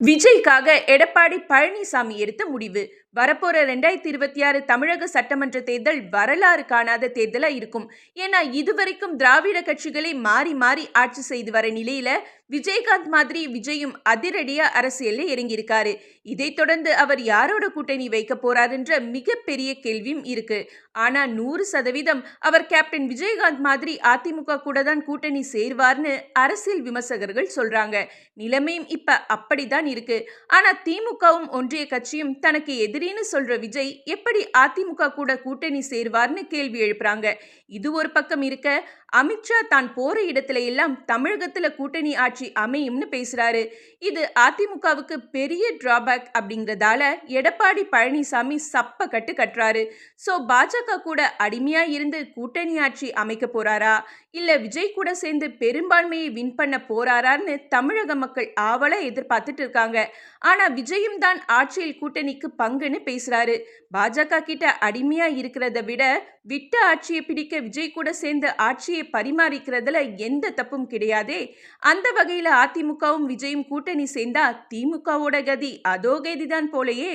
விஜய்க்காக எடப்பாடி பழனிசாமி எடுத்த முடிவு. வரப்போற 2026 தமிழக சட்டமன்ற தேர்தல் வரலாறு காணாத தேர்தலா இருக்கும். ஏன்னா இதுவரைக்கும் திராவிட கட்சிகளே மாறி மாறி ஆட்சி செய்து வர நிலையில விஜயகாந்த் மாதிரி விஜயும் அதிரடியா அரசியல்ல இறங்கியிருக்காரு. இதைத் தொடர்ந்து அவர் யாரோட கூட்டணி வைக்க போறாருன்ற மிகப்பெரிய கேள்வியும் இருக்கு. ஆனா 100% அவர் கேப்டன் விஜயகாந்த் மாதிரி அதிமுக கூட தான் கூட்டணி சேர்வார்னு அரசியல் விமர்சகர்கள் சொல்றாங்க. நிலைமையும் இப்ப அப்படிதான் இருக்கு. ஆனா திமுகவும் ஒன்றிய கட்சியும் தனக்கு எதிரின்னு சொல்ற விஜய் எப்படி அதிமுக கூட கூட்டணி சேர்வார்னு கேள்வி எழுப்புறாங்க. இது ஒரு பக்கம் இருக்க, அமித்ஷா தான் போற இடத்துல எல்லாம் தமிழகத்துல கூட்டணி ஆட்சி அமையும்னு பேசுறாரு. இது அதிமுகவுக்கு பெரிய டிராபேக் அப்படிங்கறதால எடப்பாடி பழனிசாமி சப்ப கட்டு கட்டுறாரு. சோ பாஜக கூட அடிமையா இருந்து கூட்டணி ஆட்சி அமைக்க போறாரா, இல்ல விஜய் கூட சேர்ந்து பெரும்பான்மையை வின் பண்ண போறாரான்னு தமிழக மக்கள் ஆவலா எதிர்பார்த்துட்டு இருக்காங்க. ஆனா விஜயும் தான் ஆட்சியில் கூட்டணிக்கு பங்குன்னு பேசுறாரு. பாஜக கிட்ட அடிமையா இருக்கிறத விட விட்ட ஆட்சியை பிடிக்க விஜய் கூட சேர்ந்து ஆட்சியை பரிமாறிக்கிறதுல எந்த தப்பும் கிடையாதே. அந்த வகையில அதிமுகவும் விஜயும் கூட்டணி சேர்ந்தா திமுகவோட கதி அதோ கதிதான் போலயே.